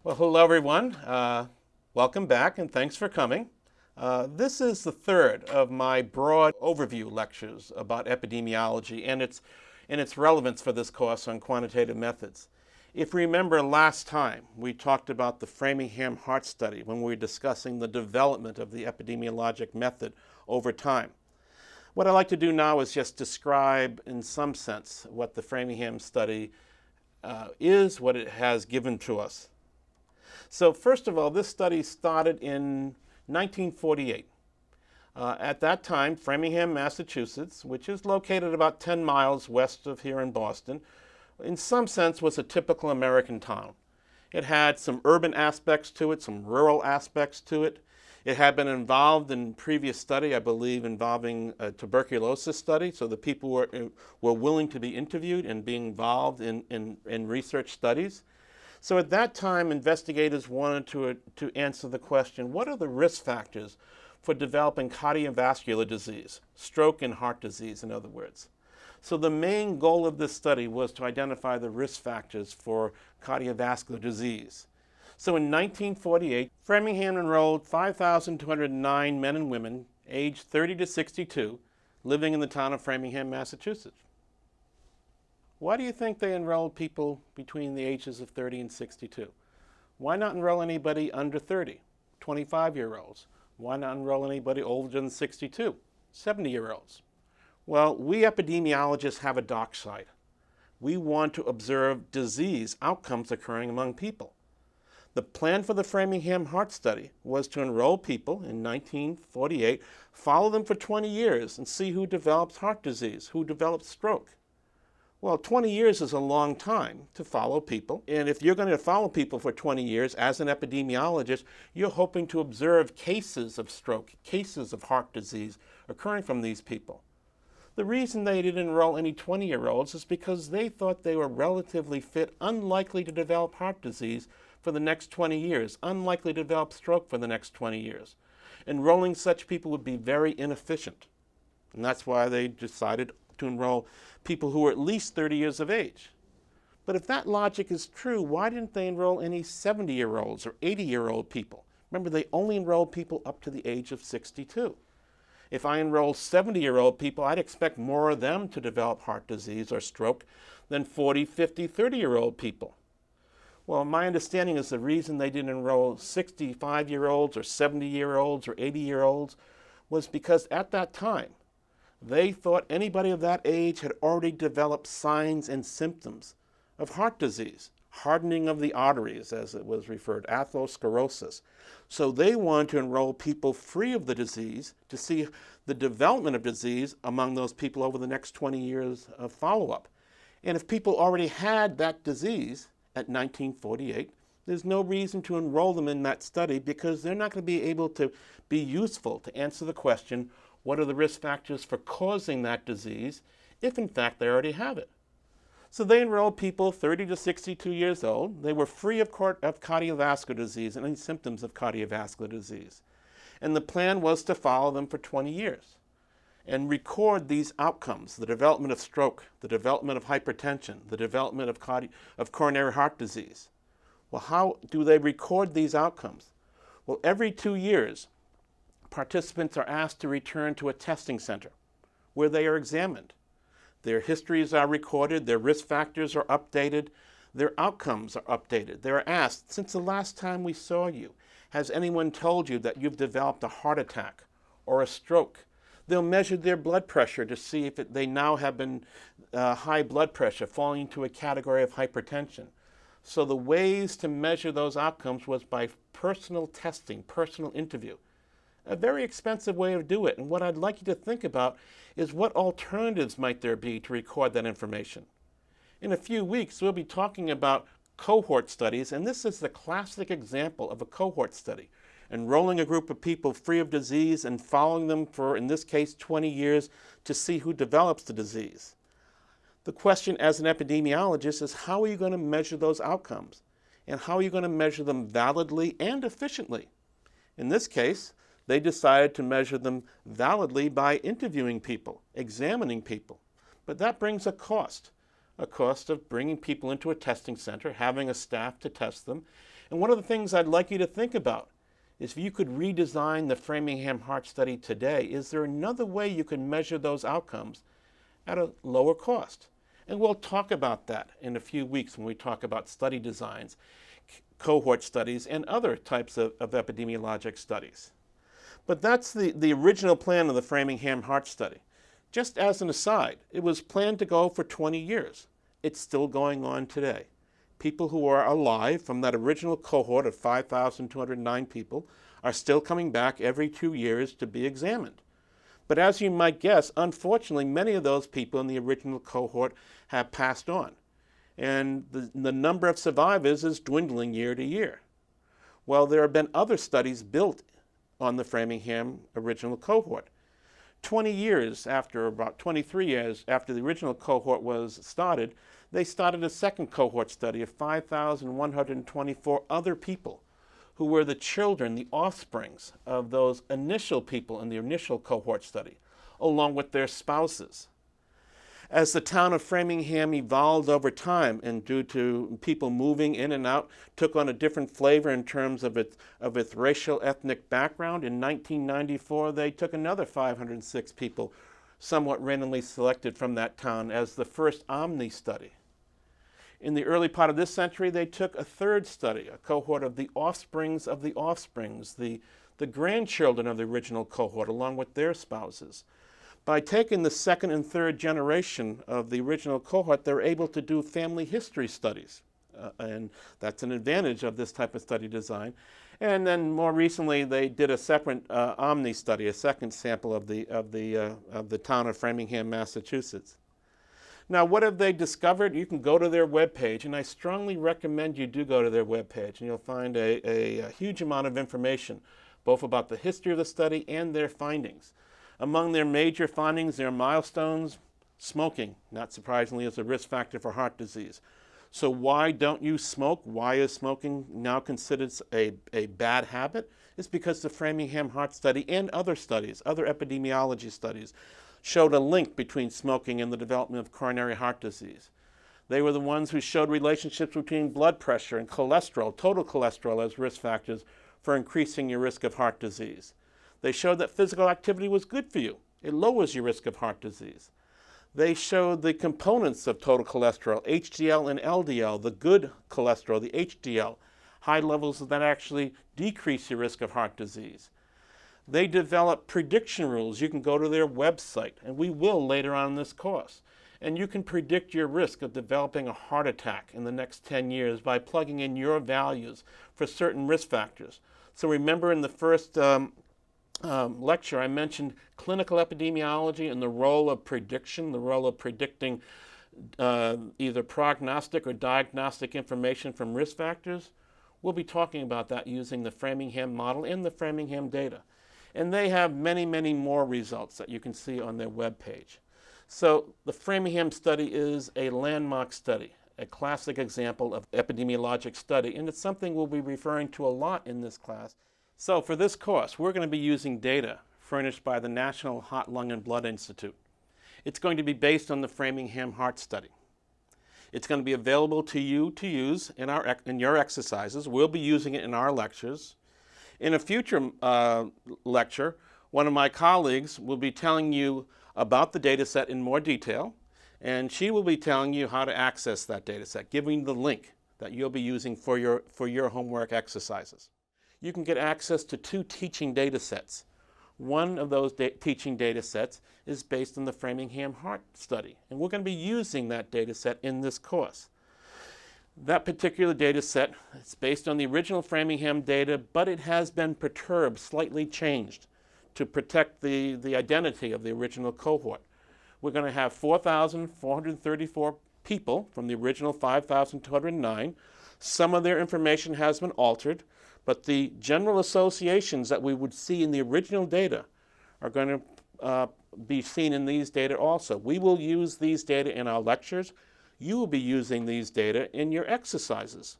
Well, hello everyone. Welcome back and thanks for coming. This is the third of my broad overview lectures about epidemiology and its relevance for this course on quantitative methods. If you remember last time, we talked about the Framingham Heart Study when we were discussing the development of the epidemiologic method over time. What I'd like to do now is just describe in some sense what the Framingham study is, what it has given to us. So first of all, this study started in 1948. At that time, Framingham, Massachusetts, which is located about 10 miles west of here in Boston, in some sense was a typical American town. It had some urban aspects to it, some rural aspects to it. It had been involved in previous study, I believe, involving a tuberculosis study, so the people were willing to be interviewed and being involved in research studies. So at that time, investigators wanted to answer the question, what are the risk factors for developing cardiovascular disease, stroke and heart disease, in other words? So the main goal of this study was to identify the risk factors for cardiovascular disease. So in 1948, Framingham enrolled 5,209 men and women aged 30 to 62 living in the town of Framingham, Massachusetts. Why do you think they enrolled people between the ages of 30 and 62? Why not enroll anybody under 30, 25-year-olds? Why not enroll anybody older than 62, 70-year-olds? Well, we epidemiologists have a dark side. We want to observe disease outcomes occurring among people. The plan for the Framingham Heart Study was to enroll people in 1948, follow them for 20 years, and see who develops heart disease, who develops stroke. Well, 20 years is a long time to follow people, and if you're going to follow people for 20 years as an epidemiologist, you're hoping to observe cases of stroke, cases of heart disease occurring from these people. The reason they didn't enroll any 20-year-olds is because they thought they were relatively fit, unlikely to develop heart disease for the next 20 years, unlikely to develop stroke for the next 20 years. Enrolling such people would be very inefficient, and that's why they decided to enroll people who were at least 30 years of age. But if that logic is true, why didn't they enroll any 70-year-olds or 80-year-old people? Remember, they only enrolled people up to the age of 62. If I enroll 70-year-old people, I'd expect more of them to develop heart disease or stroke than 40, 50, 30-year-old people. Well, my understanding is the reason they didn't enroll 65-year-olds or 70-year-olds or 80-year-olds was because at that time, they thought anybody of that age had already developed signs and symptoms of heart disease, hardening of the arteries, as it was referred, atherosclerosis. So they wanted to enroll people free of the disease to see the development of disease among those people over the next 20 years of follow-up. And if people already had that disease at 1948, there's no reason to enroll them in that study because they're not going to be able to be useful to answer the question, what are the risk factors for causing that disease, if in fact they already have it? So they enrolled people 30 to 62 years old. They were free of cardiovascular disease and any symptoms of cardiovascular disease. And the plan was to follow them for 20 years and record these outcomes, the development of stroke, the development of hypertension, the development of coronary heart disease. Well, how do they record these outcomes? Well, every 2 years, participants are asked to return to a testing center where they are examined. Their histories are recorded, their risk factors are updated, their outcomes are updated. They're asked, since the last time we saw you, has anyone told you that you've developed a heart attack or a stroke? They'll measure their blood pressure to see if they now have been high blood pressure, falling into a category of hypertension. So the ways to measure those outcomes was by personal testing, personal interview. A very expensive way to do it. And what I'd like you to think about is what alternatives might there be to record that information. In a few weeks, we'll be talking about cohort studies, and this is the classic example of a cohort study. Enrolling a group of people free of disease and following them for, in this case, 20 years to see who develops the disease. The question as an epidemiologist is how are you going to measure those outcomes? And how are you going to measure them validly and efficiently? In this case, they decided to measure them validly by interviewing people, examining people. But that brings a cost. a cost of bringing people into a testing center, having a staff to test them. And one of the things I'd like you to think about is if you could redesign the Framingham Heart Study today, is there another way you can measure those outcomes at a lower cost? And we'll talk about that in a few weeks when we talk about study designs, cohort studies, and other types of epidemiologic studies. But that's the original plan of the Framingham Heart Study. Just as an aside, it was planned to go for 20 years. It's still going on today. People who are alive from that original cohort of 5,209 people are still coming back every 2 years to be examined. But as you might guess, unfortunately, many of those people in the original cohort have passed on. And the number of survivors is dwindling year to year. Well, there have been other studies built on the Framingham original cohort. 20 years after, about 23 years after the original cohort was started, they started a second cohort study of 5,124 other people who were the children, the offsprings of those initial people in the initial cohort study, along with their spouses. As the town of Framingham evolved over time and due to people moving in and out, took on a different flavor in terms of its racial ethnic background, in 1994 they took another 506 people, somewhat randomly selected from that town, as the first Omni study. In the early part of this century, they took a third study, a cohort of the offsprings, the grandchildren of the original cohort, along with their spouses. By taking the second and third generation of the original cohort, they're able to do family history studies. And that's an advantage of this type of study design. And then more recently, they did a separate Omni study, a second sample of the town of Framingham, Massachusetts. Now, what have they discovered? You can go to their webpage, and I strongly recommend you do go to their webpage, and you'll find a huge amount of information, both about the history of the study and their findings. Among their major findings, their milestones: smoking, not surprisingly, is a risk factor for heart disease. So why don't you smoke? Why is smoking now considered a bad habit? It's because the Framingham Heart Study and other studies, other epidemiology studies, showed a link between smoking and the development of coronary heart disease. They were the ones who showed relationships between blood pressure and cholesterol, total cholesterol, as risk factors for increasing your risk of heart disease. They showed that physical activity was good for you. It lowers your risk of heart disease. They showed the components of total cholesterol, HDL and LDL, the good cholesterol, the HDL, high levels that actually decrease your risk of heart disease. They developed prediction rules. You can go to their website, and we will later on in this course. And you can predict your risk of developing a heart attack in the next 10 years by plugging in your values for certain risk factors. So remember, in the first lecture, I mentioned clinical epidemiology and the role of prediction, the role of predicting either prognostic or diagnostic information from risk factors. We'll be talking about that using the Framingham model and the Framingham data. And they have many, many more results that you can see on their webpage. So the Framingham study is a landmark study, a classic example of epidemiologic study, and it's something we'll be referring to a lot in this class. So for this course, we're going to be using data furnished by the National Heart, Lung, and Blood Institute. It's going to be based on the Framingham Heart Study. It's going to be available to you to use in your exercises. We'll be using it in our lectures. In a future lecture, one of my colleagues will be telling you about the data set in more detail, and she will be telling you how to access that data set, giving the link that you'll be using for your homework exercises. You can get access to 2 teaching data sets. One of those teaching data sets is based on the Framingham Heart Study, and we're going to be using that data set in this course. That particular data set is based on the original Framingham data, but it has been perturbed, slightly changed, to protect the identity of the original cohort. We're going to have 4,434 people from the original 5,209. Some of their information has been altered, but the general associations that we would see in the original data are going to be seen in these data also. We will use these data in our lectures. You will be using these data in your exercises.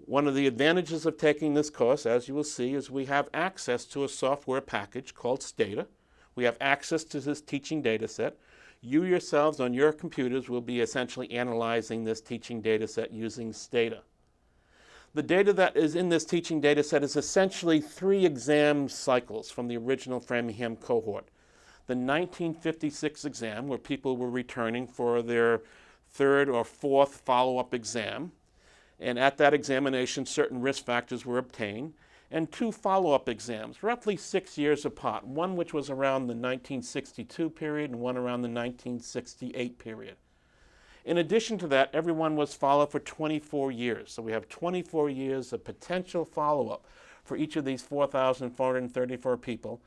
One of the advantages of taking this course, as you will see, is we have access to a software package called Stata. We have access to this teaching data set. You yourselves on your computers will be essentially analyzing this teaching data set using Stata. The data that is in this teaching data set is essentially 3 exam cycles from the original Framingham cohort. The 1956 exam, where people were returning for their 3rd or 4th follow-up exam, and at that examination certain risk factors were obtained, and 2 follow-up exams, roughly 6 years apart, one which was around the 1962 period and one around the 1968 period. In addition to that, everyone was followed for 24 years. So we have 24 years of potential follow-up for each of these 4,434 people.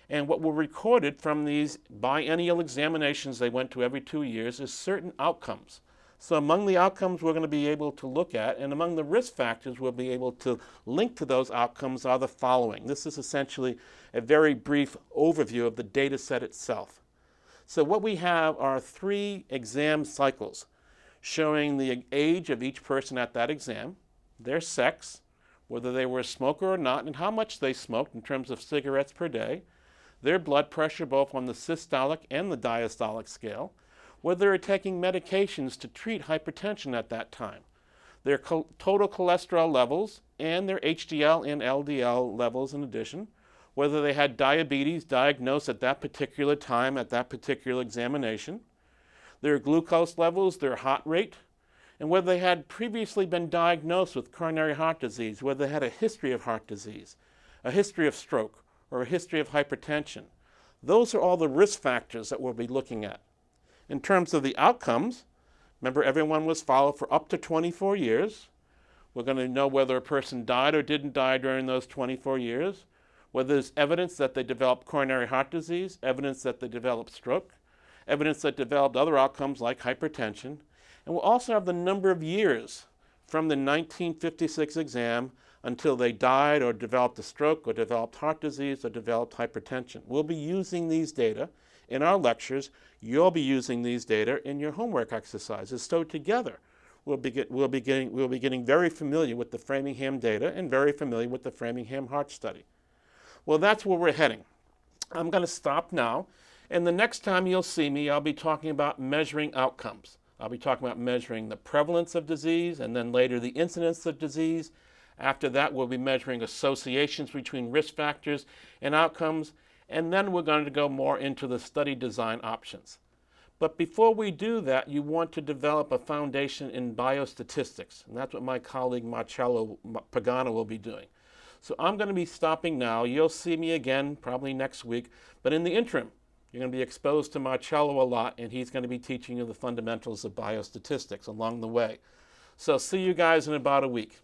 And what were recorded from these biennial examinations they went to every 2 years is certain outcomes. So among the outcomes we're going to be able to look at, and among the risk factors we'll be able to link to those outcomes, are the following. This is essentially a very brief overview of the data set itself. So what we have are 3 exam cycles showing the age of each person at that exam, their sex, whether they were a smoker or not, and how much they smoked in terms of cigarettes per day, their blood pressure both on the systolic and the diastolic scale, whether they were taking medications to treat hypertension at that time, their total cholesterol levels, and their HDL and LDL levels in addition, whether they had diabetes diagnosed at that particular time, at that particular examination, their glucose levels, their heart rate, and whether they had previously been diagnosed with coronary heart disease, whether they had a history of heart disease, a history of stroke, or a history of hypertension. Those are all the risk factors that we'll be looking at. In terms of the outcomes, remember everyone was followed for up to 24 years. We're going to know whether a person died or didn't die during those 24 years, whether there's evidence that they developed coronary heart disease, evidence that they developed stroke, evidence that developed other outcomes like hypertension. And we'll also have the number of years from the 1956 exam until they died or developed a stroke or developed heart disease or developed hypertension. We'll be using these data in our lectures. You'll be using these data in your homework exercises. So together, we'll be getting very familiar with the Framingham data and very familiar with the Framingham Heart Study. Well, that's where we're heading. I'm going to stop now, and the next time you'll see me, I'll be talking about measuring outcomes. I'll be talking about measuring the prevalence of disease and then later the incidence of disease. After that, we'll be measuring associations between risk factors and outcomes, and then we're going to go more into the study design options. But before we do that, you want to develop a foundation in biostatistics, and that's what my colleague Marcello Pagano will be doing. So I'm going to be stopping now. You'll see me again probably next week, but in the interim, you're going to be exposed to Marcello a lot, and he's going to be teaching you the fundamentals of biostatistics along the way. So see you guys in about a week.